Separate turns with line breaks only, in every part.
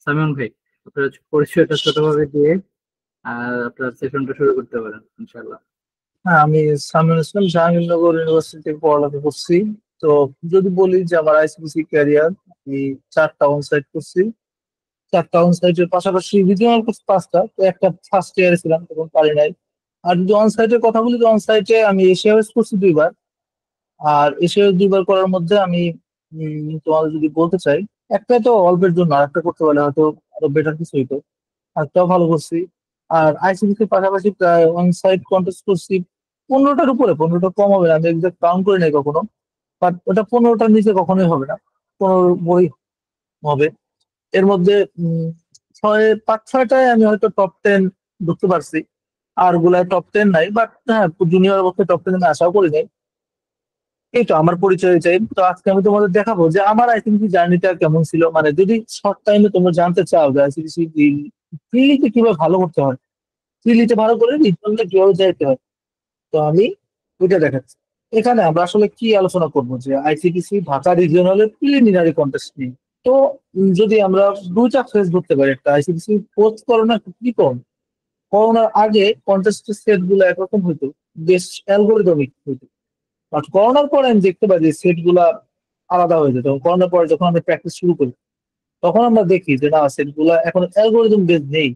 সামিউল ভাই, আপনার পরিচয়টা ছোটভাবে দিয়ে আপনার সেশনটা শুরু করতে পারেন ইনশাল্লাহ।
হ্যাঁ, আমি সামিউল ইসলাম জাহাঙ্গীরনগর ইউনিভার্সিটি থেকে পড়ালেখা করছি। তো যদি বলি যে আমার আইসিডিসি ক্যারিয়ার, আমি 4টা অনসাইট করছি। 4টা অনসাইটের পাশাপাশি রিজিওনাল করছি 5টা। তো একটা ফার্স্ট ইয়ারে ছিলাম, তখন পারি নাই। আর যদি অনসাইটের কথা বলি, তো অনসাইটে আমি এশিয়া ওয়েস্ট করছি 2বার। আর এশিয়া ওয়েস্ট 2বার করার মধ্যে আমি তোমাদের যদি বলতে চাই, একটা তো অল্পের জন্য, আর একটা করতে পারলে হয়তো আরো বেটার কিছু হইতো। আরেকটাও ভালো করছি। আর আইসিডিসির পাশাপাশি প্রায় অনসাইট কন্টেস্ট করছি 15টার উপরে, 15টা কম হবে না, আমি এক্সাক্ট কাউন্ট করি নাই কখনো। বাট ওটা 15টার নিচে কখনোই হবে না, 15 বই হবে। এর মধ্যে 5-6টায় আমি হয়তো টপ 10 ঢুকতে পারছি। আর গুলায় টপ 10 নাই, বাট হ্যাঁ, জুনিয়র অবস্থায় টপ 10 আমি আশাও করি নাই। এই তো আমার পরিচয় চাই। তো আজকে আমি তোমাদের দেখাবো যে আমার আইসিডিসি জার্নিটা কেমন ছিল। মানে যদি শর্ট টাইমে তোমরা জানতে চাও যে আইসিডিসি প্রিলিতে কিভাবে ভালো করতে হয়, প্রিলিতে ভালো করে রিজনালে কিভাবে যাইতে হয়, তো আমি ওইটা দেখাচ্ছি। এখানে আমরা আসলে কি আলোচনা করবো যে আইসিডিসি ঢাকা রিজিওনালের প্রিলিমিনারি কন্টেস্ট নিয়ে। তো যদি আমরা 2টা ফেজ ধরতে পারি, একটা আইসিডিসি পোস্ট করোনা, কি করোনার আগে কন্টেস্টের সেট গুলো একরকম হইতো, বেশ অ্যালগোরিদমিক হইতো। বাট করোনার পরে আমি দেখতে পাই যে সেট গুলা আলাদা হয়ে যেত। এবং করোনার পরে যখন আমরা প্র্যাকটিস শুরু করি, তখন আমরা দেখি যে না, সেট গুলা এখন অ্যালগোরিদম বেস নেই।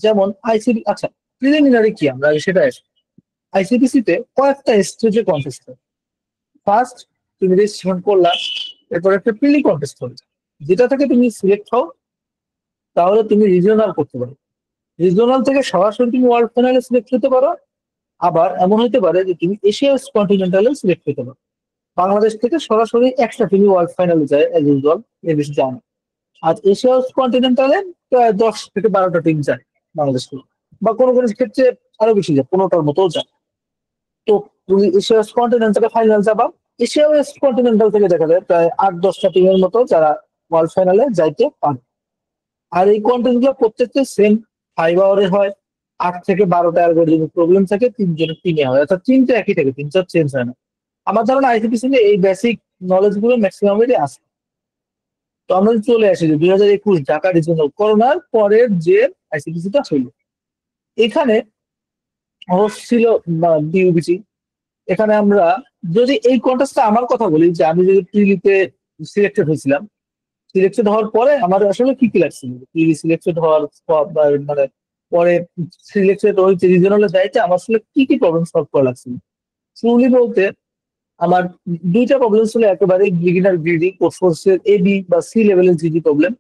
যেমন আইসিডি, আচ্ছা, প্রিলিমিনারি কি, আমরা আগে সেটা আসি। আইসিডিসি তে কয়েকটা স্টেজে কন্টেস্ট হয়। ফার্স্ট, তুমি রেজিস্ট্রেশন করলা, এরপর একটা প্রিলি কন্টেস্ট হবে, যেটা থেকে তুমি সিলেক্ট হও, তাহলে তুমি রিজিওনাল করতে পারো। রিজিওনাল থেকে সরাসরি তুমি ওয়ার্ল্ড ফাইনালে সিলেক্ট হতে পারো। আবার এমন হতে পারে যে তুমি এশিয়া কন্টিনেন্টালে সিলেক্ট হতে পারো। বাংলাদেশ থেকে সরাসরি একটা টিমই ওয়ার্ল্ড ফাইনালে যায় এজ ইউজুয়াল, এর বেশি যায় না। আর এশিয়া কন্টিনেন্টালে প্রায় 10 থেকে 12টা টিম যায় বাংলাদেশ থেকে। বা কোনো কোনো ক্ষেত্রে আরো বেশি যায়, 15টার মতো যায়। তো তুমি এশিয়া কন্টিনেন্টালে ফাইনাল যাবা। এশিয়া ওয়েস্ট কন্টিনেন্টাল থেকে দেখা যায় প্রায় 8-10টা টিমের মতো যারা ওয়ার্ল্ড ফাইনালে যাইতে পারে। আর এই কন্টেন্ট গুলো প্রত্যেকটা সেম 5 আওয়ারে হয়। 8 থেকে 12টা অ্যালগোরিদমিক প্রবলেম থাকে, 3 জনের টিমে হয়, অর্থাৎ 3টা একই থাকে, 3-4 চেঞ্জ হয় না। আমার ধারণা আইসিপিসি এই বেসিক নলেজ গুলো ম্যাক্সিমামেরই আছে। তো আমরা যদি চলে আসি যে 2021 ঢাকা রিজিওনাল করোনার পরের যে আইসিপিসি টা ছিল, এখানে হোস্ট ছিল ডিউবিসি। এখানে আমরা যদি এই কন্টেস্টটা আমার কথা বলি, যে আমি যদি প্রিলিতে সিলেক্টেড হয়েছিলাম, সিলেকশন হওয়ার পরে আমার আসলে কি কি লাগছিল, সিলেকশন হওয়ার মানে পরে সিলেকশন ওই রিজনালে যাইতে আমার আসলে কি কি প্রবলেম সলভ করা লাগছিল। ট্রুলি বলতে আমার 2টা প্রবলেম ছিল, একেবারে বিগিনার গ্রিডি কোর্সের এ বি বা সি লেভেলের জিডি প্রবলেম।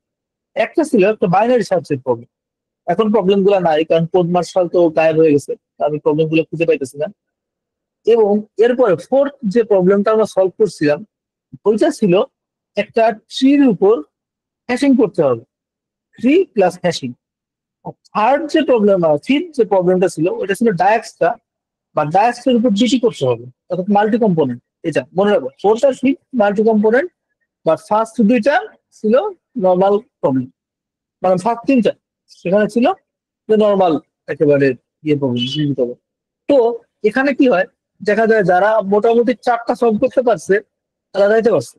একটা ছিল একটা বাইনারি সার্চের প্রবলেম। এখন প্রবলেম গুলো নাই, কারণ কোড মার্শাল তো গায়েব হয়ে গেছে, আমি প্রবলেম গুলো খুঁজে পাইতেছি না। এবং এরপরে ফোর্থ যে প্রবলেমটা আমরা সলভ করছিলাম, ওইটা ছিল একটা ট্রির উপর হ্যাশিং করতে হবে, ট্রি প্লাস হ্যাশিং। থার্ড যে প্রবলেম, ফিফথ যে প্রবলেমটা ছিল, ওটা ছিল ডায়াক্সটা বা ডায়াক্সের উপর জিটি করতে হবে, অর্থাৎ মাল্টি কম্পোনেন্ট। এটা মনে রাখবো, ফোর্থ আর ফিফথ মাল্টি কম্পোনেন্ট। বা ফার্স্ট 2টা ছিল নর্মাল প্রবলেম, মানে ফার্স্ট 3টা সেখানে ছিল যে নর্মাল একেবারে ইয়ে প্রবলেম, জিটি প্রবলেম। তো এখানে কি হয়, দেখা যায় যারা মোটামুটি 4টা সলভ করতে পারছে, তারা যাইতে পারছে।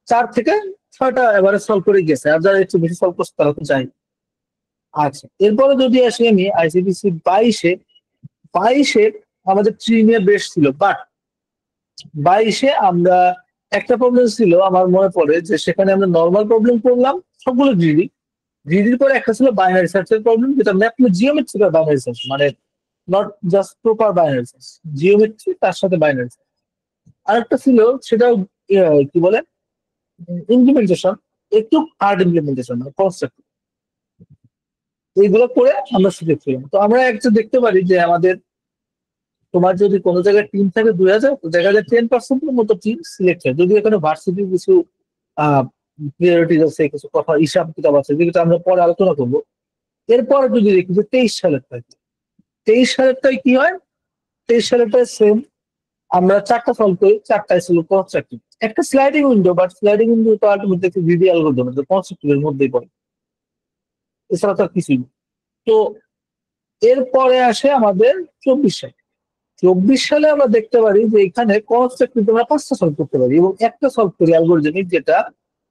4 থেকে 6টা এভারেজ সলভ করে গেছে, আর যারা একটু বেশি সলভ করছে তারা তো যায়। আচ্ছা, এরপরে যদি আসি আমি আইসিপিসি 22-এ আমাদের ট্রি নিয়ে বেশ ছিল। বাট 22-এ আমরা একটা প্রবলেম ছিল আমার মনে পড়ে, যে সেখানে আমরা নর্মাল প্রবলেম করলাম সবগুলো গ্রিডি। গ্রিডির পরে একটা ছিল বাইনারি সার্চের প্রবলেম, যেটা ম্যাথ জিওমেট্রিক্যাল বাইনারি সার্চ, মানে not just proper binary search, geometry তার সাথে বাইনারি সার্চ। আরেকটা ছিল, সেটাও কি বলে, ইমপ্লিমেন্টেশন, একটু হার্ড ইমপ্লিমেন্টেশন, কনসেপ্ট। এইগুলো করে আমরা শিখেছিলাম। তো আমরা একটা দেখতে পারি যে আমাদের, তোমার যদি কোনো জায়গায় টিম থাকে 2000, তো দেখা যায় 10%-এর মতো টিম সিলেক্ট হয়, যদি এখানে ভার্সিটির কিছু আহ প্রিয়রিটিজ আছে, কিছু কথা হিসাব কিতাব আছে, যেগুলো আমরা পরে আলোচনা করবো। এরপরে যদি দেখি যে 23 সালেরটায়, 23 সালেরটায় কি হয়, 23 সালেরটায় সেম, আমরা 4টা সলভ করি, 4টাই ছিল কনস্ট্রাকটিভ। একটা sliding window, but sliding window তো আলটিমেটলি একটা ভিডি অ্যালগরিদম, কনস্ট্রাকটিভের মধ্যেই পড়ে, এছাড়া তো আর কিছুই না। তো এরপরে আসে আমাদের 24 সাল। 24 সালে আমরা দেখতে পারি যে এখানে কনস্ট্রাক্ট কিন্তু আমরা 5টা সলভ করতে পারি, এবং একটা সলভ করি অ্যালগোরিদমিক, যেটা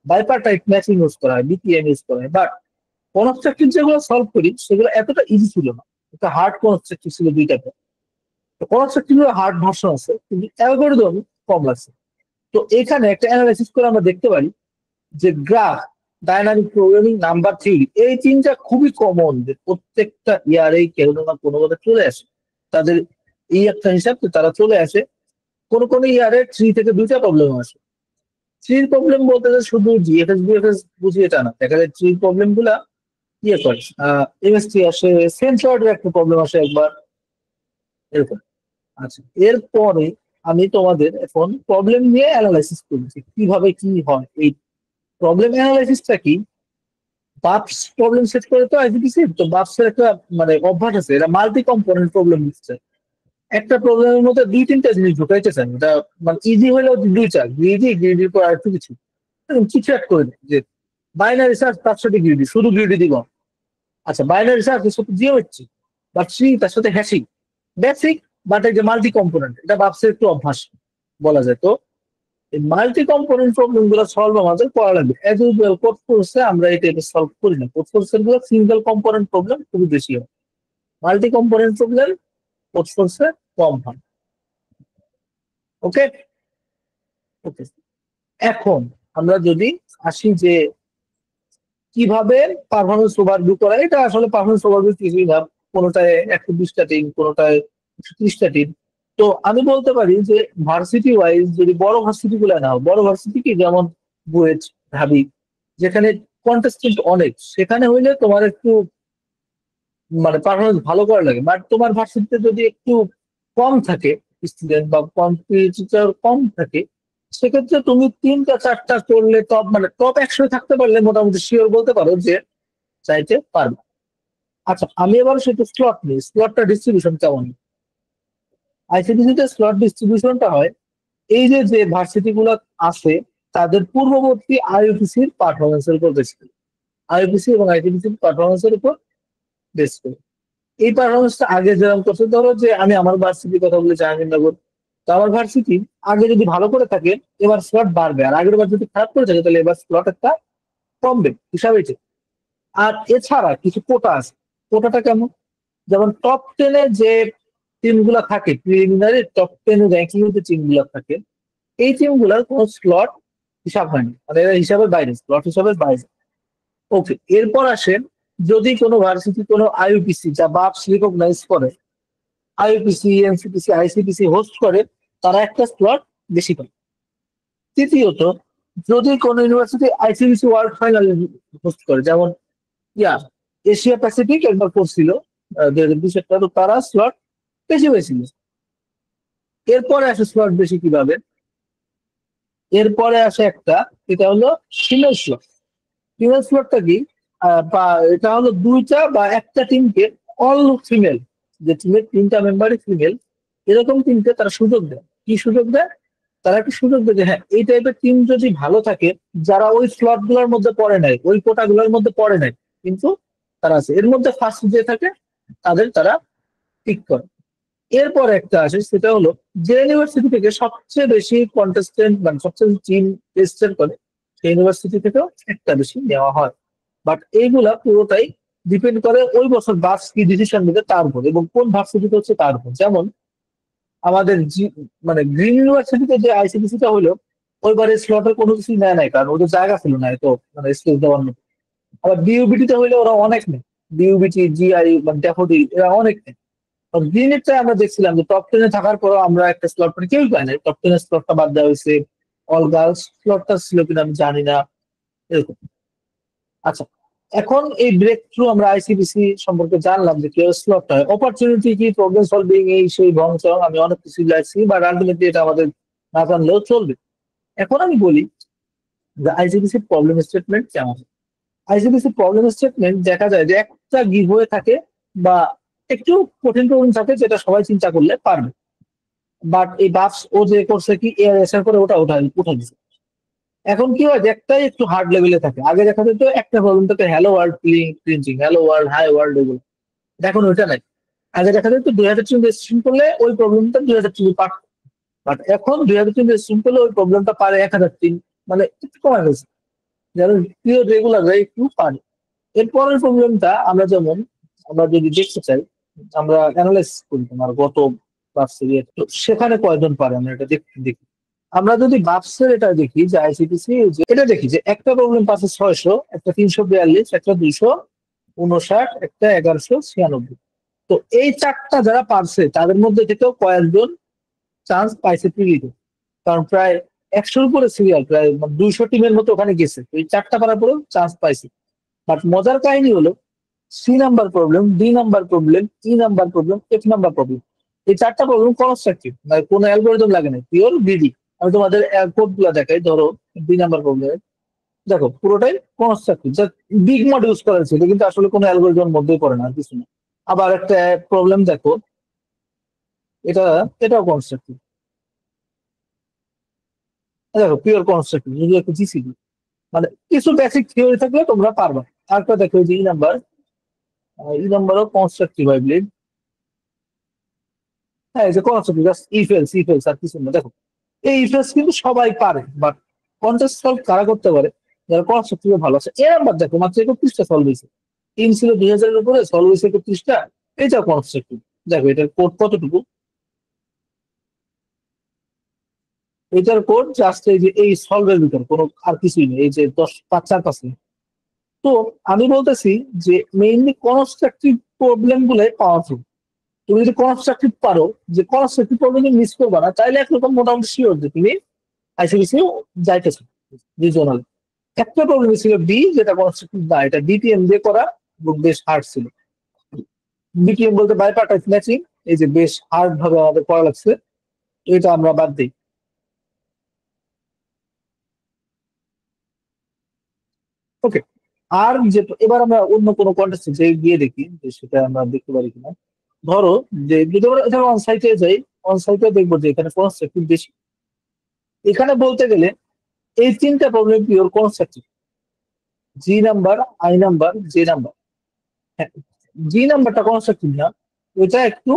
বাইপার্টাইট ম্যাচিং ইউজ করা হয়, বিপিএম ইউজ করা হয়। বাট কনস্ট্রাক্টিভ যেগুলো সলভ করি সেগুলো এতটা ইজি ছিল না, এটা হার্ড কনস্ট্রাক্টিভ ছিল দুইটা। কনস্ট্রাক্টিভ হার্ড ভার্সন আছে কিন্তু অ্যালগোরিদম কম লাগছে। তো এখানে একটা অ্যানালাইসিস করে আমরা দেখতে পারি যে graph, dynamic programming, number theory, এই তিনটা খুবই কমন, যে প্রত্যেকটা ইয়ারেই কেউ না কোনো ভাবে চলে আসে তাদের এই একটা হিসাব, যে তারা চলে আসে। কোন ইয়ারে 3 থেকে 2টা প্রবলেম আসে। থ্রির প্রবলেম বলতে যে শুধু জিএফএস বিএফএস বুঝিয়ে এটা না, দেখা যায় থ্রির প্রবলেম গুলা ইয়ে করে, এমএসটি আসে, সেন্সরের একটা প্রবলেম আসে একবার, এরকম। আচ্ছা, এরপরে আমি তোমাদের এখন প্রবলেম নিয়ে অ্যানালাইসিস করছি কিভাবে কি হয়। এই প্রবলেম অ্যানালাইসিসটা কি, বাপস প্রবলেম সেট করে তো আইসিপিসি, তো বাপসের একটা মানে অভ্যাস আছে, এটা মাল্টি কম্পোনেন্ট প্রবলেম দিচ্ছে। একটা প্রবলেমের মধ্যে 2-3টা জিনিস ঢুকাইতে চান, এটা মানে ইজি হলেও দুইটা গ্রিডির পর আর একটু কিছু এরকম কিছু অ্যাড করে দেয়, যে বাইনারি সার্চ তার সাথে গ্রিডি, শুধু গ্রিডি দিব। আচ্ছা, বাইনারি সার্চ এর সাথে জিওমেট্রি বা ট্রি, তার সাথে হ্যাশিং, বেসিক। বাট এই যে মাল্টি কম্পোনেন্ট, এটা বাপসের একটু অভ্যাস বলা যায়। তো এই মাল্টি কম্পোনেন্ট প্রবলেম গুলো সলভ আমাদের করা লাগবে। এজ ইউজুয়াল কোড ফোর্সে আমরা এই টাইপের সলভ করি না, কোড ফোর্সের গুলো সিঙ্গেল কম্পোনেন্ট প্রবলেম খুবই বেশি হয়, মাল্টি কম্পোনেন্ট প্রবলেম কোড ফোর্সে কম হয়। ওকে ওকে, এখন আমরা যদি আসি যে কিভাবে পারফরমেন্স ওভারভিউ করা, এটা আসলে পারফরমেন্স ওভারভিউ কিছুই না, কোনোটায় 120টা টিম, কোনোটায় 130টা টিম। তো আমি বলতে পারি যে ভার্সিটি ওয়াইজ যদি বড় ভার্সিটি গুলো নাও, বড় ভার্সিটি কি যেমন বুয়েট, ঢাবি, যেখানে কন্টেস্টেন্ট অনেক, সেখানে হইলে তোমার একটু মানে পারফরমেন্স ভালো করা লাগে। বাট তোমার ভার্সিটিতে যদি একটু কম থাকে স্টুডেন্ট বা কম্পিটিটর কম থাকে, সেক্ষেত্রে তুমি 3টা 4টা করলে টপ মানে টপ 100 থাকতে পারলে মোটামুটি শিওর বলতে পারো যে চাইতে পারবে। আচ্ছা, আমি এবার সেটা স্লট নিই, স্লটটা ডিস্ট্রিবিউশন কেমন। আইসিডিসিতে স্লট ডিস্ট্রিবিউশনটা হয় এই যে যে ভার্সিটি গুলো আছে তাদের পূর্ববর্তী আইইউপিসির পারফরমেন্সের উপর বেস করে, আইইউপিসি এবং আইটিপিসির পারফরমেন্সের উপর বেস করে এই পারফরমেন্সটা আগে যেরকম করছে। ধরো যে আমি আমার ভার্সিটির কথা বলে জাহাঙ্গীরনগর, তো আমার ভার্সিটি আগে যদি ভালো করে থাকে এবার স্লট বাড়বে, আর আগের বার যদি খারাপ করে থাকে তাহলে এবার স্লট একটা কমবে হিসাবে এটা। আর এছাড়া কিছু কোটা আছে, কোটাটা কেমন, যেমন টপ 10-এ যে টিমগুলো থাকে, প্রিলিমিনারি টপ 10 র্যাঙ্কিং এর যে টিমগুলো থাকে, এই টিমগুলোর কোনো স্লট হিসাব হয়নি, মানে এরা হিসাবের বাইরে, স্লট হিসাবের বাইরে। ওকে, এরপর আসেন যদি কোনো ভার্সিটি কোনো আইইউপিসি যা বাপস রিকগনাইজ করে, আইইউপিসি, এনসিপিসি, আইসিপিসি হোস্ট করে, তারা একটা স্লট বেশি পায়। তৃতীয়ত, যদি কোনো university ICBC world final host করে, যেমন ইয়া এশিয়া প্যাসিফিক একবার করছিল 2020 তো তারা স্লট বেশি পেয়েছিল। এরপরে আসে স্লট বেশি কিভাবে, এরপরে আসে একটা, এটা হলো ফিমেল স্লট। ফিমেল স্লটটা কি, বা এটা হলো 2টা বা একটা টিমকে অল ফিমেল, যে টিমের 3টা মেম্বারই ফিমেল, এরকম টিমকে তারা সুযোগ দেয়। কি সুযোগ দেয়, তারা কি সুযোগ দেয় যে হ্যাঁ এই টাইপের টিম যদি ভালো থাকে, যারা ওই স্লট গুলোর মধ্যে পড়ে নাই, ওই কোটা গুলোর মধ্যে পড়ে নাই, কিন্তু তারা আছে এর মধ্যে ফার্স্ট যে থাকে, তাদের তারা পিক করে। এরপর একটা আসে, সেটা হলো যে ইউনিভার্সিটি থেকে সবচেয়ে বেশি কন্টেস্টেন্ট মানে সবচেয়ে বেশি টিম রেজিস্টার করে, সেই ইউনিভার্সিটি থেকেও একটা বেশি নেওয়া হয়। বাট এইগুলা পুরোটাই ডিপেন্ড করে ওই বছর বাস কি ডিসিশন নেবে তার উপর, এবং কোন ভার্সিটিতে হচ্ছে তার উপর। যেমন আমাদের মানে গ্রিন ইউনিভার্সিটিতে যে আইসিডিসিটা হলো, ওইবারে স্লটের কোনো কিছু নেয় নাই, কারণ ওদের জায়গা ছিল না এত মানে স্পেস দেওয়ার মতো। আবার বিইউবিটিতে হইলে ওরা অনেক নেই, বিইউবিটি, জিআই মানে ড্যাফোডিল, এরা অনেক নেই। গ্রিনেরটা আমরা দেখছিলাম যে টপ 10-এ থাকার পরও আমরা একটা স্লট মানে কেউই পাই না, টপ 10-এর স্লটটা বাদ দেওয়া হয়েছে, অল গার্লস স্লটটা ছিল কিনা আমি জানি না, এরকম। আচ্ছা, এখন এই ব্রেক থ্রু আমরা আইসিবিসি সম্পর্কে জানলাম যে কিভাবে স্লট হয়, অপরচুনিটি কি, প্রবলেম সলভিং, এই সেই ভংচং, আমি অনেক কিছু লাগছি, বাট আলটিমেটলি এটা আমাদের না জানলেও চলবে। এখন আমি বলি যে আইসিবিসি প্রবলেম স্টেটমেন্ট কেমন। আইসিবিসি প্রবলেম স্টেটমেন্ট দেখা যায় যে একটা গিভ হয়ে থাকে বা একটু কঠিন প্রবলেম থাকে যেটা সবাই চিন্তা করলে পারবে। বাট এই বাফস ও যে করছে কি এর এসার করে ওটা উঠাই দিচ্ছে। এখন কি হয় যে একটাই একটু হার্ড লেভেলে থাকে, আগে দেখা যেত একটা প্রবলেম থাকে hello world printing, hello world, hi world, এগুলো এখন ওইটা নাই। আগে দেখা যেত 2003 রেজিস্ট্রেশন করলে ওই প্রবলেমটা 2003 পারত, বাট এখন 2003 রেজিস্ট্রেশন করলে ওই প্রবলেমটা পারে 1003, মানে একটু কমে গেছে। যারা পিওর রেগুলার একটু পারে। এরপরের প্রবলেমটা আমরা যদি দেখতে চাই, আমরা অ্যানালাইসিস করি তোমার গত বার্ষিক তো সেখানে কয়জন পারে আমরা এটা দেখতে দেখি। আমরা যদি বাক্সের এটা দেখি যে আইসিটিসি এটা দেখি যে একটা প্রবলেম পাচ্ছে 600, একটা 342, একটা 259, একটা 1196। তো এই চারটা যারা পারছে তাদের মধ্যে থেকেও কয়েকজন চান্স পাইছে প্রিলিতে, কারণ প্রায় 100-র উপরে সিরিয়াল, প্রায় 200 টিমের মতো ওখানে গেছে, তো এই চারটা পারার পরেও চান্স পাইছে। বাট মজার কাহিনী হলো C number problem, D number problem, E number problem, F number problem, এই চারটা প্রবলেম কনস্ট্রাকটিভ, মানে কোনো অ্যালগোরিদম লাগে না, পিওর বিডি। আমি তোমাদের কোড গুলা দেখাই। ধরো দুই নাম্বার প্রবলেম, দেখো পুরোটাই কনস্ট্রাকটিভ, যা বিগ মড ইউজ করা হয়েছে, এটা কিন্তু আসলে কোনো অ্যালগোরিদমের মধ্যেই পড়ে না, আর কিছু না। আবার একটা প্রবলেম দেখো, এটা এটাও কনস্ট্রাকটিভ, দেখো পিওর কনস্ট্রাকটিভ, যদি একটা জিসিডি, মানে কিছু বেসিক থিওরি থাকলে তোমরা পারবা। আরেকটা দেখো যে ই নাম্বারও কনস্ট্রাকটিভ, আই বিলিভ। হ্যাঁ, এই যে কনস্ট্রাকটিভ, জাস্ট ইফ এলস আর কিছু না। দেখো এই ইফেলস কিন্তু সবাই পারে, বাট কন্টেস্ট সলভ কারা করতে পারে, যারা কনস্ট্রাকটিভে ভালো আছে। এ নাম্বার দেখো মাত্র 31টা সলভ হয়েছে, টিম ছিল 2000-এর উপরে, সলভ হয়েছে 31টা, এটা কনস্ট্রাকটিভ। দেখো এটার কোড কতটুকু, এটার কোড জাস্ট এই যে এই সলভের ভিতর কোনো আর কিছুই নেই, এই যে 10 5 4 5। তো আমি বলতেছি যে মেইনলি কনস্ট্রাকটিভ প্রবলেম গুলো পাওয়ারফুল। তুমি যদি কনস্ট্রাকটিভ পারো, যে কনস্ট্রাকটিভ প্রবলেম মিস করবা না, তাইলে একরকম মোটামুটি শিওর যে তুমি আইসিডিসি যাইতেছো রিজনাল। একটা প্রবলেম ছিল ডি, যেটা কনস্ট্রাকটিভ না, এটা ডিপিএম দিয়ে করা এবং বেশ হার্ড ছিল। ডিপিএম বলতে বাইপার্টাইজ ম্যাচিং, এই যে বেশ হার্ড ভাবে আমাদের করা লাগছে, এটা আমরা বাদ দিই। ওকে, আর যে এবার আমরা অন্য কোনো কন্টেস্টে যে গিয়ে দেখি যে সেটা আমরা দেখতে পারি কিনা। ধরো যে যদি আমরা এখানে অন সাইটে যাই, অন সাইটে দেখবো যে এখানে কনস্ট্রাকটিভ বেশি। এখানে বলতে গেলে এই তিনটা problem pure constructive, G number, I number, J number. হ্যাঁ, জি নাম্বারটা কনস্ট্রাকটিভ না, ওইটা একটু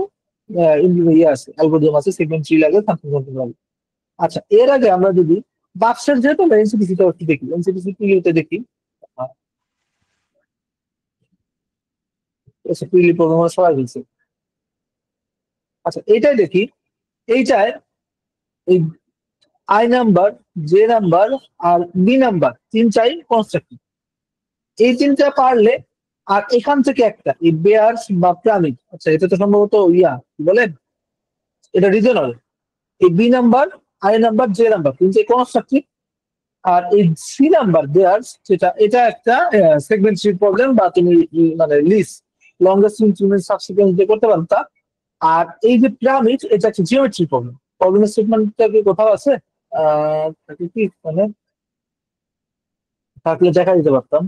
ইয়ে আছে, অ্যালগোরিদম আছে, সেগমেন্ট ট্রি লাগে, সামথিং সামথিং লাগে। আচ্ছা, এর আগে আমরা যদি বাক্সের, যেহেতু আমরা এনসিপিসি টা একটু দেখি, এনসিপিসি তে দেখি। প্রিলি প্রবলেম সবাই বলছে। আচ্ছা, এইটাই দেখি, এইটায় এই আই নাম্বার, জে নাম্বার আর বি নাম্বার তিনটাই কনস্ট্রাকটিভ। এই তিনটা পারলে, আর এখান থেকে একটা এই বেয়ার্স বা প্রামিড, আচ্ছা এটা তো সম্ভবত কি বলেন, এটা রিজনাল। এই B number, I number, J number তিনটাই কনস্ট্রাকটিভ। আর এই সি নাম্বার বেয়ার্স, এটা একটা সেগমেন্ট প্রবলেম, বা তুমি মানে লিস্ট লংগেস্ট ইনক্রিমেন্ট সাবসিকুয়েন্স দিয়ে করতে পারো তা। আর এই যে পিরামিড, এটা একটা জিওমেট্রি প্রবলেম। প্রবলেমের স্টেটমেন্টটা কি কোথাও আছে? থাকে কি মানে, থাকলে দেখা দিতে পারতাম।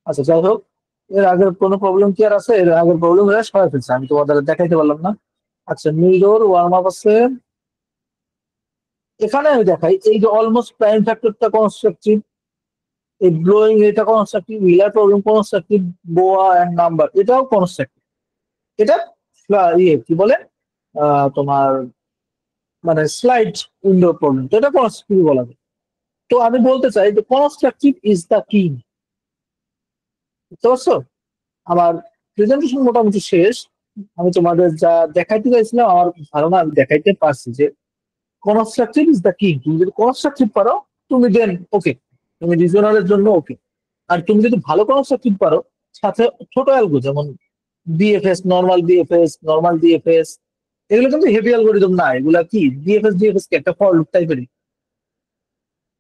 আচ্ছা, যাই হোক, এর আগের কোনো প্রবলেম কি আর আছে? এর আগের প্রবলেম সবাই ফেলছে, আমি তোমাদের দেখাইতে পারলাম না। আচ্ছা, মিরর ওয়ার্ম আপ আছে, এখানে আমি দেখাই। এই যে অলমোস্ট প্রাইম ফ্যাক্টরটা কনস্ট্রাকটিভ, এই ব্লোয়িং এটা কনস্ট্রাকটিভ, হুইলার প্রবলেম কনস্ট্রাকটিভ, বোয়া এন্ড নাম্বার এটাও কনস্ট্রাকটিভ। এটা কি বলে, তোমার মানে স্লাইড উইন্ডো প্রবলেম, তো এটা কনস্ট্রাকটিভ বলা যায়। তো আমি বলতে চাই যে কনস্ট্রাকটিভ ইজ দ্য কিং। বুঝতে পারছো? আমার প্রেজেন্টেশন মোটামুটি শেষ। আমি তোমাদের যা দেখাইতে চাইছিলাম, আমার ধারণা আমি দেখাইতে পারছি যে কনস্ট্রাকটিভ ইজ দ্য কিং। তুমি যদি কনস্ট্রাকটিভ পারো, তুমি দেন ওকে, তুমি রিজনালের জন্য ওকে। আর তুমি যদি ভালো কনস্ট্রাকটিভ পারো, সাথে ছোট অ্যালগো যেমন বিএফএস, নর্মাল ডিএফএস, এগুলো কিন্তু হেভি অ্যালগোরিদম না, এগুলা কি ডিএফএস কি একটা ফর লুপ টাইপেরই।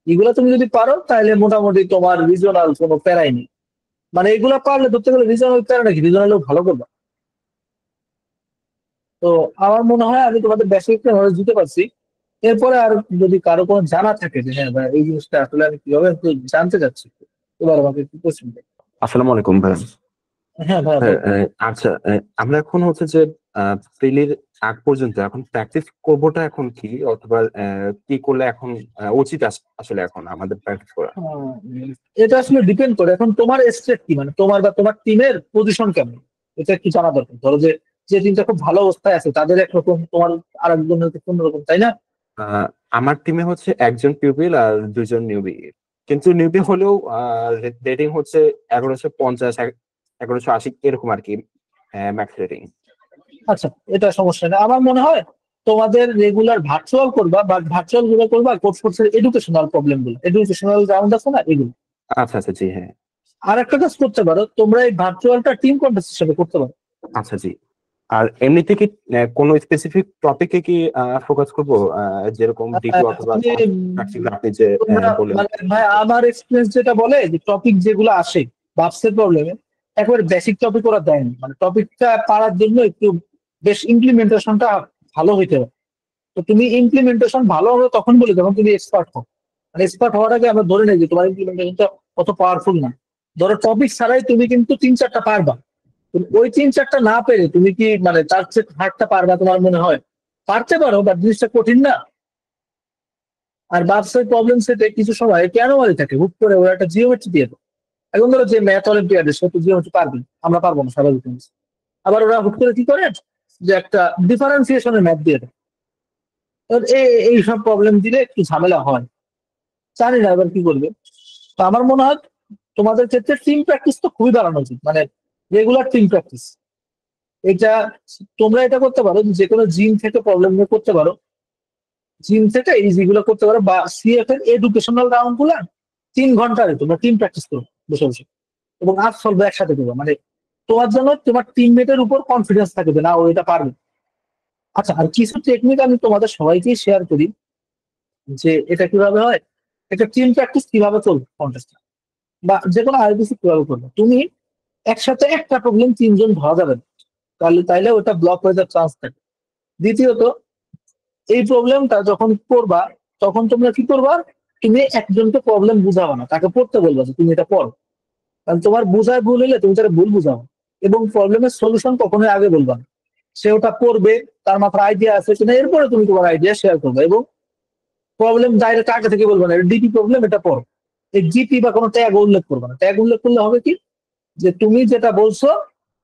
এগুলা তুমি যদি পারো তাহলে মোটামুটি তোমার রিজনাল কোনো প্যারাই নেই। মানে এগুলা পারলে ধরতে গেলে রিজনাল প্যারা নাকি, রিজনালেও ভালো করবা। তো আমার মনে হয় আমি তোমাদের বেসিক নলেজ দিতে পারছি। এরপরে আর যদি কারো কোনো জানা থাকে যে হ্যাঁ ভাই এই জিনিসটা আসলে আমি কিভাবে একটু জানতে চাচ্ছি, এবার আমাকে একটু কোশ্চেন দেয়।
আসসালামু আলাইকুম ভাই।
হ্যাঁ ভাই,
হ্যাঁ, আচ্ছা, আমরা এখন হচ্ছে যে প্রিলির আগ পর্যন্ত এখন প্র্যাকটিস করবোটা এখন কি, অথবা কি করলে এখন উচিত আসলে এখন আমাদের প্র্যাকটিস করা?
এটা আসলে ডিপেন্ড করে এখন তোমার স্টেট কি, মানে তোমার বা তোমার টিমের পজিশন কেমন, এটা কি জানা দরকার। ধরো যে যে টিমটা খুব ভালো অবস্থায় আছে তাদের একরকম, তোমার আর একজনের অন্যরকম, তাই না?
আমার টিমে হচ্ছে একজন পিউপিল আর দুজন নিউবি, কিন্তু নিউবি হলেও রেটিং হচ্ছে 1150, 1180 এরকম আর কি, ম্যাক্স রেটিং।
আচ্ছা, এটা সমস্যা নেই। আমার মনে হয় তোমাদের রেগুলার ভার্চুয়াল করবা, বা ভার্চুয়াল গুলো করবা কোর্স কোর্সের এডুকেশনাল প্রবলেম গুলো, এডুকেশনাল রাউন্ড আছে না এগুলো।
আচ্ছা আচ্ছা, জি হ্যাঁ।
আর একটা কাজ করতে পারো, তোমরা এই ভার্চুয়ালটা টিম কন্টেস্ট হিসেবে করতে পারো।
আচ্ছা জি। আর এমনিতে কি কোনো স্পেসিফিক টপিকে কি ফোকাস করবো, যেরকম ডিপি অথবা
তুমি
constructive আপনি যে
তোমরা
বললেন?
মানে ভাই, আমার এক্সপিরিয়েন্স যেটা বলে যে টপিক যেগুলো আসে বাবসের প্রবলেমে, একবারে বেসিক টপিক ওরা দেয়নি, মানে টপিকটা পারার জন্য একটু বেশ ইমপ্লিমেন্টেশনটা ভালো হইতে হবে। তো তুমি ইমপ্লিমেন্টেশন ভালো হবে তখন বলি যখন তুমি এক্সপার্ট হও। মানে এক্সপার্ট হওয়ার আগে আমরা ধরে নেই যে তোমার ইমপ্লিমেন্টেশনটা অত পাওয়ারফুল না। ধরো টপিক ছাড়াই তুমি কিন্তু 3-4টা পারবা, তুমি ওই 3-4টা না পেরে তুমি কি মানে তার চেয়ে হারটা পারবা তোমার মনে হয়? পারতে পারো, বাট জিনিসটা কঠিন না। আর বার্সার প্রবলেম সেটে কিছু সময় কেন মারি থাকে, হুট করে ওরা একটা জিওমেট্রি দিয়ে দেয়। এখন ধরো যে ম্যাথ অলিম্পিয়াডে সে তো জিওমেট্রি পারবে, আমরা পারবো না স্বাভাবিক জিনিস। আবার ওরা হুট করে কি করে যে একটা ডিফারেন্সিয়েশনের ম্যাথ দিয়ে দেয়। এইসব প্রবলেম দিলে একটু ঝামেলা হয়, জানি না এবার কি করবে। তো আমার মনে হয় তোমাদের ক্ষেত্রে টিম প্র্যাকটিস তো খুবই বাড়ানো উচিত, মানে রেগুলার টিম প্র্যাকটিস। এটা তোমরা এটা করতে পারো, যে কোনো জিম থেকে প্রবলেম নিয়ে করতে পারো, জিম থেকে এই যেগুলো করতে পারো, বা সিএফ এর এডুকেশনাল রাউন্ড গুলা 3 ঘন্টারে তোমরা টিম প্র্যাকটিস করো বসে বসে, এবং আজ সলভ একসাথে করবো। মানে তোমার জন্য তোমার টিমমেটের উপর কনফিডেন্স থাকবে না ও এটা পারবে। আচ্ছা, আর কিছু টেকনিক আমি তোমাদের সবাইকেই শেয়ার করি, যে এটা কিভাবে হয়, একটা টিম প্র্যাকটিস কিভাবে চলবে কন্টেস্ট বা যে কোনো আইবিসি কিভাবে করবে। তুমি একসাথে একটা প্রবলেম 3জন ধরা যাবে না, তাইলে ওটা ব্লক হয়ে যাওয়ার চান্স থাকে। দ্বিতীয়ত, এই প্রবলেমটা যখন করবা তখন তোমরা কি করবা, তুমি একজনকে প্রবলেম বুঝাবা না, তাকে পড়তে বলবা যে তুমি এটা পড়ো। কারণ তোমার বুঝায় ভুল হলে তুমি তাকে ভুল বুঝাও। এবং প্রবলেমের সলিউশন কখনোই আগে বলবা না, সে ওটা পড়বে, তার মাথায় আইডিয়া আছে কিনা, এরপরে তুমি তোমার আইডিয়া শেয়ার করবে। এবং প্রবলেম ডাইরেক্ট আগে থেকে বলবা না ডিপি প্রবলেম এটা পড়ো, এই জিপি বা কোনো ট্যাগ উল্লেখ করবে না। ট্যাগ উল্লেখ করলে হবে কি, যে তুমি যেটা বলছো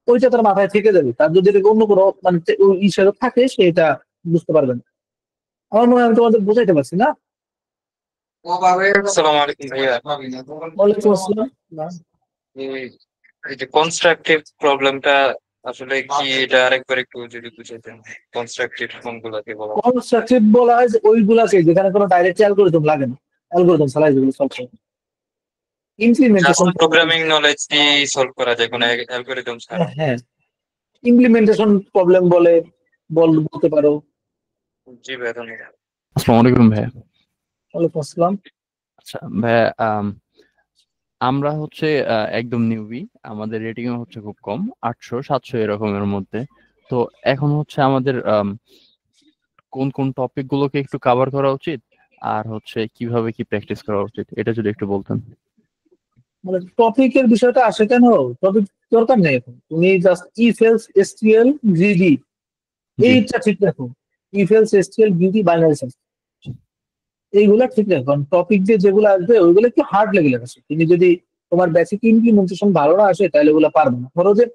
ওইটা তার মাথায় থেকে যাবে, তার যদি এটা অন্য কোনো মানে হিসেবে থাকে সে এটা বুঝতে পারবে না। আমার মনে হয় আমি তোমাদের বোঝাইতে পারছি না?
আসসালামু আলাইকুম ভাইয়া।
ওয়ালাইকুম আসসালাম। না,
এই যে কনস্ট্রাকটিভ প্রবলেমটা আসলে কি, এটা আরেকবার একটু যদি বুঝাইতেন। কনস্ট্রাকটিভ কোনগুলাকে বলা হয়?
কনস্ট্রাকটিভ বলা হয় যে ওইগুলাকে যেখানে কোনো ডাইরেক্ট অ্যালগোরিদম লাগে না, অ্যালগোরিদম ছাড়াই যেগুলো সলভ করে।
জাস্ট
ইমপ্লিমেন্টেশন,
প্রোগ্রামিং নলেজ দিয়ে সলভ করা যায় কোনো অ্যালগরিদম ছাড়া?
হ্যাঁ, ইমপ্লিমেন্টেশন প্রবলেম বলতে পারো।
জি ভাইয়া, ধন্যবাদ।
আসসালামু আলাইকুম ভাইয়া।
ওয়ালাইকুম আসসালাম।
আচ্ছা ভাইয়া, আমরা হচ্ছে একদম নিউবি, আমাদের রেটিং হচ্ছে খুব কম, 800-700 এরকমের মধ্যে। তো এখন হচ্ছে আমাদের কোন কোন টপিক গুলোকে একটু কভার করা উচিত, আর হচ্ছে কিভাবে কি প্র্যাকটিস করা উচিত, এটা যদি একটু বলতেন।
মানে টপিকের বিষয়টা আসে কেন, টপিক দরকার নেই এখন। তুমি just if else STL GD
G
এইটা ঠিক রাখো। If else STL GD binary search এইগুলা ঠিক রাখো। কারণ টপিক দিয়ে যেগুলো আসবে ওইগুলো একটু হার্ড লেগে আসে। তুমি যদি তোমার বেসিক ইমপ্লিমেন্টেশন ভালো না আসে তাহলে ওগুলো পারবে না। ধরো যে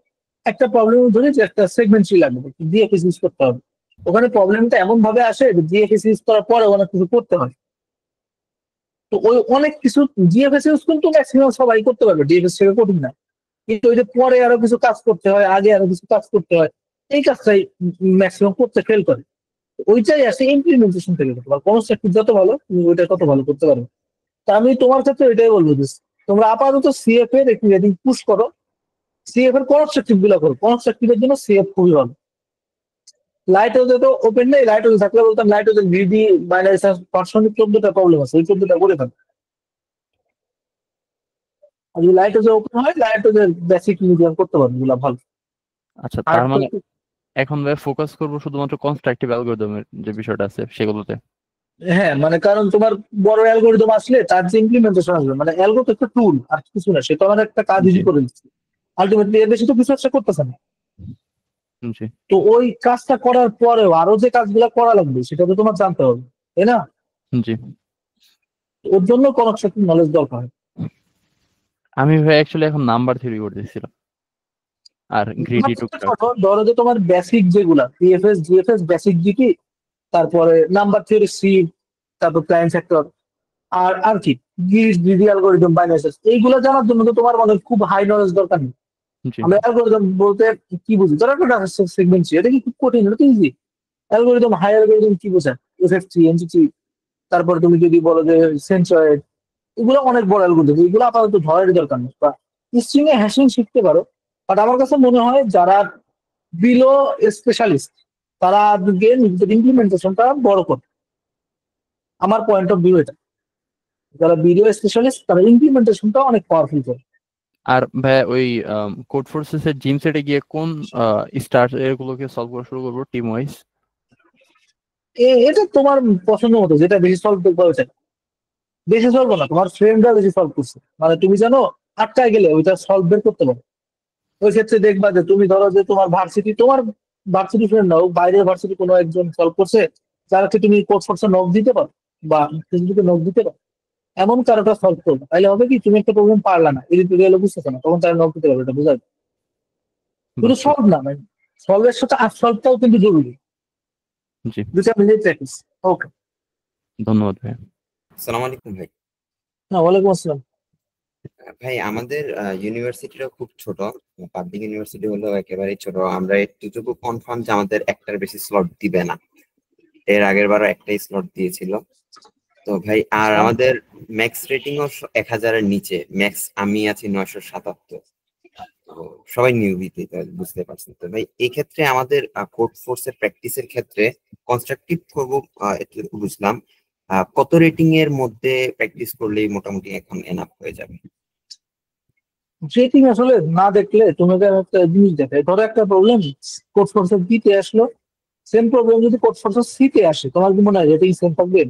একটা প্রবলেম ধরে যে একটা সেগমেন্ট ট্রি লাগবে, ডিএফএস ইউজ করতে হবে, ওখানে প্রবলেমটা এমন ভাবে আসে যে ডিএফএস ইউজ করার পরে অনেক কিছু করতে হয়। তো ওই অনেক কিছু জিএফএস ইউজ কিন্তু ম্যাক্সিমাম সবাই করতে পারবে, ডিএফএস থেকে কঠিন না। কিন্তু ওই যে পরে আরো কিছু কাজ করতে হয়, আগে আরো কিছু কাজ করতে হয়, এই কাজটাই ম্যাক্সিমাম করতে ফেল করে। ওইটাই আসে ইমপ্লিমেন্টেশন থেকে। তোমার কনস্ট্রাকটিভ যত ভালো তুমি ওইটা তত ভালো করতে পারবে। তা আমি তোমার ক্ষেত্রে এটাই বলবো যে তোমরা আপাতত সিএফ এর একটু রেটিং পুশ করো, সিএফ এর কনস্ট্রাকটিভ গুলো করো। কনস্ট্রাকটিভ এর জন্য সিএফ খুবই ভালো। লাইট হাউসে তো ওপেন নেই, লাইট হাউসে থাকলে বলতাম লাইট হাউসে ভিডি বাইনারি সার্চ পার্সোনালি 14টা প্রবলেম আছে, ওই 14টা করে থাকো। আর যদি লাইট হাউসে ওপেন হয় লাইট হাউসে বেসিক মিডিয়াম করতে পারবে, এগুলো ভালো।
আচ্ছা,
আর
তার মানে এখন ভাই ফোকাস করবো শুধুমাত্র কনস্ট্রাকটিভ অ্যালগরিদমের যে বিষয়টা আছে সেগুলোতে।
হ্যাঁ, মানে কারণ তোমার বড় অ্যালগোরিদম আসলে তার যে ইমপ্লিমেন্টেশন আসবে, মানে অ্যালগো তো একটা টুল আর কিছু না, সে তো আমার একটা কাজ
জি
ইজি করে দিচ্ছে। আলটিমেটলি এর বেশি তো কিছু একটা করতেছে না।
জি
তো ওই কাজটা করার পরেও আরো যে কাজগুলো করা লাগবে সেটা তো তোমার জানতে হবে, তাই না?
জি।
ওর জন্য কনস্ট্রাকটিভ নলেজ দরকার হয়।
আমি ভাই অ্যাকচুয়ালি এখন নাম্বার থিওরি করতেছিলাম আর গ্রিডি টুকটাক।
ধরো যে তোমার বেসিক যেগুলা পিএফএস জিএফএস বেসিক জিটি, তারপরে নাম্বার থিওরি সি, তারপর ক্লায়েন্ট সেক্টর, আর কি গ্রিডি অ্যালগরিদম, বাইনারি সার্চ, এইগুলো জানার জন্য তো তোমার মানে খুব হাই নলেজ দরকার নেই।
জি
আমরা অ্যালগরিদম বলতে কি বুঝি? ধরো একটা ডাটা সেগমেন্ট, এটা কি খুব কঠিন? এটা তো ইজি। অ্যালগরিদম, হাই অ্যালগরিদম কি বোঝায়? এফএফটি, এনটিটি, তারপর তুমি যদি বলো যে সেন্সয়েড, এগুলো অনেক বড় অ্যালগরিদম, এগুলো আপাতত ধরারই দরকার নেই। বা স্ট্রিং এ হ্যাশিং শিখতে পারো, বাট আমার কাছে মনে হয় যারা বিলো স্পেশালিস্ট তারা আজকে নিজেদের ইমপ্লিমেন্টেশনটা বড় করে। আমার পয়েন্ট অফ ভিউ এটা। যারা ভিডিও স্পেশালিস্ট তারা ইমপ্লিমেন্টেশনটা অনেক পাওয়ারফুল করে।
আর ভাই ওই কোড ফোর্সেস এর জিম সেটে গিয়ে কোন স্টার এগুলোকে সলভ করা শুরু করবো টিম ওয়াইজ?
এটা তোমার পছন্দ মতো, যেটা বেশি সলভ করতে হবে সেটা। বেশি সলভ না, তোমার ফ্রেন্ডরা বেশি সলভ করছে, মানে তুমি জানো আটকায় গেলে ওইটা সলভ বের করতে পারো। ওই ক্ষেত্রে দেখবা যে তুমি ধরো যে তোমার ভার্সিটি ফ্রেন্ড নাও, বাইরের ভার্সিটি কোনো একজন সলভ করছে, যারাকে তুমি কোড ফোর্সে নক দিতে পারো বা ফেসবুকে নক দিতে পারো, এমন কারোটা সলভ করবে। তাহলে হবে কি, তুমি একটা প্রবলেম পারলা না, এডিটোরিয়ালে বুঝতেছো না, তখন তারা নক দিতে পারবে, এটা বোঝা যায়। শুধু সলভ না, মানে সলভের সাথে আনসলভটাও কিন্তু জরুরি,
জি,
দুটা মিলিয়ে প্র্যাকটিস। ওকে,
ধন্যবাদ ভাই।
আসসালামু আলাইকুম ভাই।
না ওয়ালাইকুম আসসালাম।
ভাই আমাদের ইউনিভার্সিটিটা খুব ছোট, পাবলিক ইউনিভার্সিটি হলেও একেবারেই ছোট। আমরা এটুকু কনফার্ম যে আমাদের একটার বেশি স্লট দিবে না। এর আগের বারও একটাই স্লট দিয়েছিল। তো ভাই আর আমাদের ম্যাক্স রেটিং ও 1000-এর নিচে, ম্যাক্স আমি আছি 977। তো সবাই নিউবিতে, বুঝতে পারছেন তো ভাই। এই ক্ষেত্রে আমাদের কোড ফোর্সের প্র্যাকটিসের ক্ষেত্রে কনস্ট্রাকটিভ করব, এতটুকু বুঝলাম। কত রেটিং এর মধ্যে প্র্যাকটিস করলেই মোটামুটি এখন এনাফ হয়ে যাবে?
রেটিং আসলে না দেখলে তোমাকে একটা জিনিস দেখায়, ধরো একটা প্রবলেম কোড ফোর্সের বিতে আসলো, সেম প্রবলেম যদি কোড ফোর্সের সিতে আসে, তোমার কি মনে হয় রেটিং সেম থাকবে?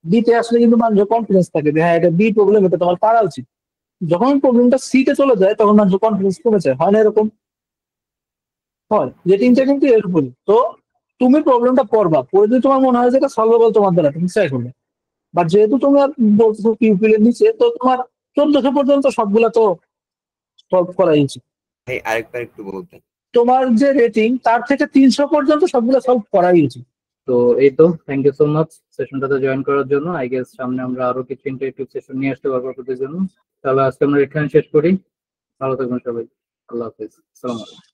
বিতে আসলে কিন্তু মানুষের কনফিডেন্স থাকে যে হ্যাঁ এটা বি প্রবলেম, এটা তোমার পারা উচিত। যখন প্রবলেমটা সিতে চলে যায় তখন মানুষের কনফিডেন্স কমে যায়, হয় না এরকম? হয়। রেটিংটা কিন্তু এর উপরই। তো তুমি প্রবলেমটা পড়বা, পড়ে যদি তোমার মনে হয় যে এটা সলভেবল তোমার দ্বারা, তুমি ট্রাই করবে। বাট যেহেতু তুমি বলছো কিউপিএল এর নিচে, তো তোমার 1400 পর্যন্ত সবগুলা তো সলভ করাই উচিত।
ভাই আরেকবার একটু বলতেন।
তোমার যে রেটিং তার থেকে 300 পর্যন্ত সবগুলো সলভ করাই উচিত।
তো এই তো, থ্যাংক ইউ সো মাচ সেশনটাতে জয়েন করার জন্য। আই গেস সামনে আমরা আরো কিছু ইন্টারেক্টিভ সেশন নিয়ে আসতে পারবো আপনাদের জন্য। তাহলে আজকে আমরা এখানে শেষ করি। ভালো থাকবেন সবাই, আল্লাহ হাফেজ, আসসালামু আলাইকুম।